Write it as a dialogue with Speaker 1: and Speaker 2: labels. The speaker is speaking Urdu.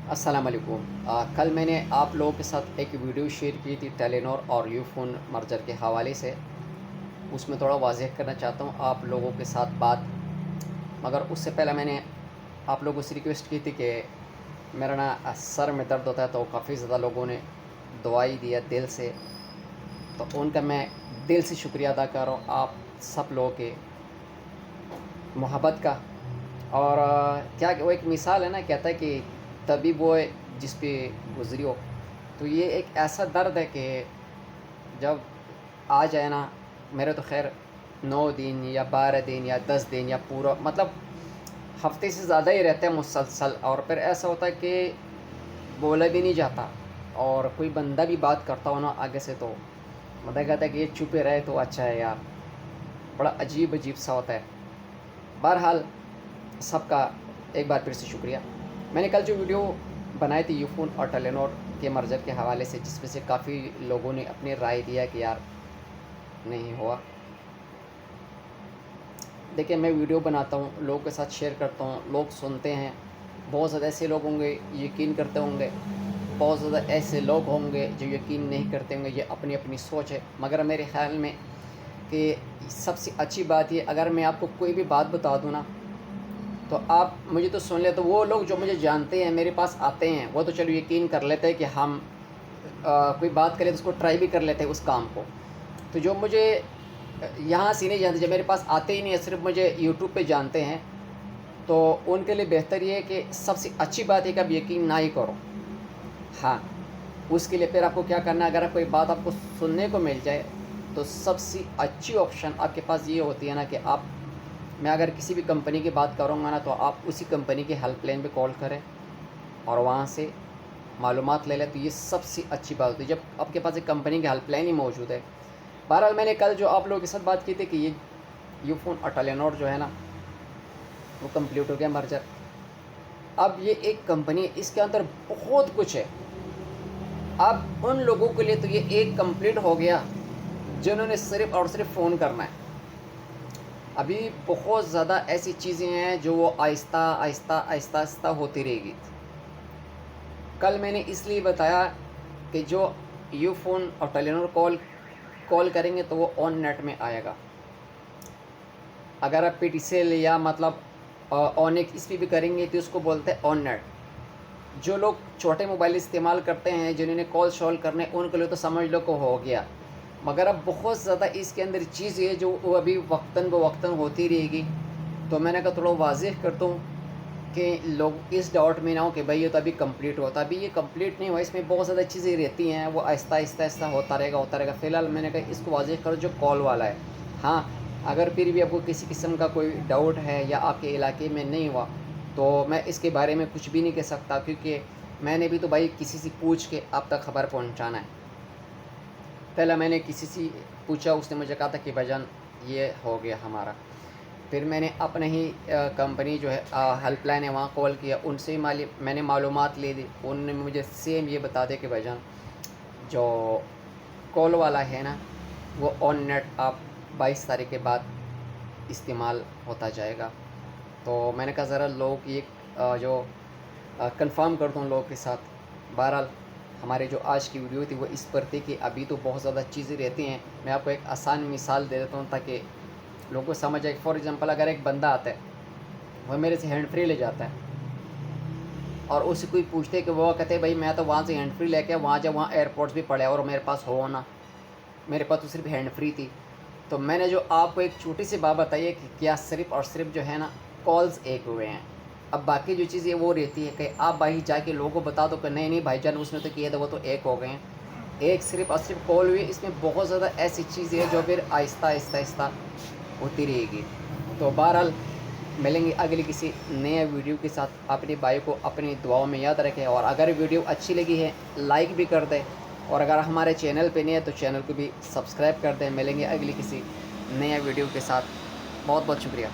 Speaker 1: السلام علیکم۔ کل میں نے آپ لوگوں کے ساتھ ایک ویڈیو شیئر کی تھی ٹیلینور اور یو فون مرجر کے حوالے سے۔ اس میں تھوڑا واضح کرنا چاہتا ہوں آپ لوگوں کے ساتھ بات، مگر اس سے پہلے میں نے آپ لوگوں سے ریکویسٹ کی تھی کہ میرا سر میں درد ہوتا ہے، تو کافی زیادہ لوگوں نے دعائی دیا دل سے، تو ان کا میں دل سے شکریہ ادا کر رہا ہوں آپ سب لوگوں کے محبت کا۔ اور کیا وہ ایک مثال ہے نا، کہتا ہے کہ طبیب وہ جس پہ گزری ہو، تو یہ ایک ایسا درد ہے کہ جب آ جائے نا، میرے تو خیر 9 دن یا 12 دن یا 10 دن یا پورا مطلب ہفتے سے زیادہ ہی رہتے ہیں مسلسل، اور پھر ایسا ہوتا ہے کہ بولا بھی نہیں جاتا، اور کوئی بندہ بھی بات کرتا ہو نا آگے سے تو مطلب کہتا ہے کہ یہ چھپے رہے تو اچھا ہے یار، بڑا عجیب سا ہوتا ہے۔ بہرحال سب کا ایک بار پھر سے شکریہ۔ میں نے کل جو ویڈیو بنائی تھی یو فون اور ٹیلینور کے مرجر کے حوالے سے، جس میں سے کافی لوگوں نے اپنی رائے دیا کہ یار نہیں ہوا۔ دیکھیں، میں ویڈیو بناتا ہوں، لوگوں کے ساتھ شیئر کرتا ہوں، لوگ سنتے ہیں، بہت زیادہ ایسے لوگ ہوں گے یقین کرتے ہوں گے، بہت زیادہ ایسے لوگ ہوں گے جو یقین نہیں کرتے ہوں گے، یہ اپنی اپنی سوچ ہے۔ مگر میرے خیال میں کہ سب سے اچھی بات یہ، اگر میں آپ کو کوئی بھی بات بتا دوں نا، تو آپ مجھے تو سن لیں، تو وہ لوگ جو مجھے جانتے ہیں میرے پاس آتے ہیں، وہ تو چلو یقین کر لیتے ہیں کہ ہم کوئی بات کریں تو اس کو ٹرائی بھی کر لیتے ہیں اس کام کو۔ تو جو مجھے یہاں سے نہیں جانتے، جب میرے پاس آتے ہی نہیں ہیں، صرف مجھے یوٹیوب پہ جانتے ہیں، تو ان کے لیے بہتر یہ ہے کہ سب سے اچھی بات ہے کہ اب یقین نہ ہی کرو۔ ہاں، اس کے لیے پھر آپ کو کیا کرنا ہے، اگر کوئی بات آپ کو سننے کو مل جائے تو سب سے اچھی آپشن آپ کے پاس یہ ہوتی ہے نا کہ میں اگر کسی بھی کمپنی کی بات کروں گا نا، تو آپ اسی کمپنی کی ہیلپ لائن پہ کال کریں اور وہاں سے معلومات لے لیں، تو یہ سب سے اچھی بات ہوتی ہے جب آپ کے پاس ایک کمپنی کی ہیلپ لائن ہی موجود ہے۔ بہرحال میں نے کل جو آپ لوگوں کے ساتھ بات کی تھی کہ یہ یو فون اور ٹیلینور جو ہے نا، وہ کمپلیٹ ہو گیا مرجر۔ اب یہ ایک کمپنی ہے، اس کے اندر بہت کچھ ہے۔ اب ان لوگوں کے لیے تو یہ ایک کمپلیٹ ہو گیا جنہوں نے صرف اور صرف فون کرنا ہے۔ ابھی بہت زیادہ ایسی چیزیں ہیں جو وہ آہستہ آہستہ آہستہ آہستہ ہوتی رہے گی۔ کل میں نے اس لیے بتایا کہ جو یو فون اور ٹیلینور کال کریں گے تو وہ آن نیٹ میں آئے گا۔ اگر آپ پی ٹی سیل یا مطلب آن ایک اس پہ بھی کریں گے تو اس کو بولتے ہیں آن نیٹ۔ جو لوگ چھوٹے موبائل استعمال کرتے ہیں، جنہوں نے کال شال کرنے، ان کے لیے تو سمجھ لو کہ ہو گیا۔ مگر اب بہت زیادہ اس کے اندر چیز ہے جو وہ ابھی وقتاً بوقتاً ہوتی رہے گی، تو میں نے کہا تھوڑا واضح کرتا ہوں کہ لوگ اس ڈاؤٹ میں نہ ہو کہ بھائی یہ تو ابھی کمپلیٹ ہوتا، ابھی یہ کمپلیٹ نہیں ہوا، اس میں بہت زیادہ چیزیں رہتی ہیں، وہ آہستہ آہستہ آہستہ ہوتا رہے گا۔ فی الحال میں نے کہا اس کو واضح کرو جو کال والا ہے۔ ہاں، اگر پھر بھی آپ کو کسی قسم کا کوئی ڈاؤٹ ہے یا آپ کے علاقے میں نہیں ہوا، تو میں اس کے بارے میں کچھ بھی نہیں کہہ سکتا، کیونکہ میں نے بھی تو بھائی کسی سے پوچھ کے آپ تک خبر پہنچانا ہے۔ پہلا میں نے کسی سے پوچھا، اس نے مجھے کہا تھا کہ بھائی جان یہ ہو گیا ہمارا۔ پھر میں نے اپنے ہی کمپنی جو ہے ہیلپ لائن ہے وہاں کال کیا، ان سے میں نے معلومات لے دی، ان نے مجھے سیم یہ بتا دیا کہ بھائی جان جو کال والا ہے نا، وہ آن نیٹ آپ 22 تاریخ کے بعد استعمال ہوتا جائے گا۔ تو میں نے کہا ذرا لوگ یہ جو کنفرم کر دوں لوگوں کے ساتھ۔ بہرحال ہمارے جو آج کی ویڈیو تھی وہ اس پر تھی کہ ابھی تو بہت زیادہ چیزیں رہتی ہیں۔ میں آپ کو ایک آسان مثال دے دیتا ہوں تاکہ لوگوں کو سمجھ آئے۔ فار ایگزامپل اگر ایک بندہ آتا ہے، وہ میرے سے ہینڈ فری لے جاتا ہے، اور اس سے کوئی پوچھتے کہ وہ کہتے ہیں بھائی میں تو وہاں سے ہینڈ فری لے کے وہاں جب وہاں ایئرپورٹس بھی پڑے اور میرے پاس ہو نا، میرے پاس تو صرف ہینڈ فری تھی۔ تو میں نے جو آپ کو ایک چھوٹی سی بات بتائی ہے کہ کیا صرف اور صرف جو ہے نا کالز ایک ہوئے ہیں، اب باقی جو چیزیں وہ رہتی ہے کہ آپ بھائی جا کے لوگوں کو بتا دو کہ نہیں نہیں بھائی جان اس نے تو کیا تھا، وہ تو ایک ہو گئے ہیں۔ ایک صرف اور صرف کال ہوئی، اس میں بہت زیادہ ایسی چیزیں ہیں جو پھر آہستہ آہستہ آہستہ ہوتی رہے گی۔ تو بہرحال ملیں گے اگلی کسی نئے ویڈیو کے ساتھ۔ اپنے بھائی کو اپنی دعاؤں میں یاد رکھیں، اور اگر ویڈیو اچھی لگی ہے لائک بھی کر دیں، اور اگر ہمارے چینل پہ نہیں ہے تو چینل کو بھی سبسکرائب کر دیں۔ ملیں گے اگلی کسی نئے ویڈیو کے ساتھ۔ بہت بہت شکریہ۔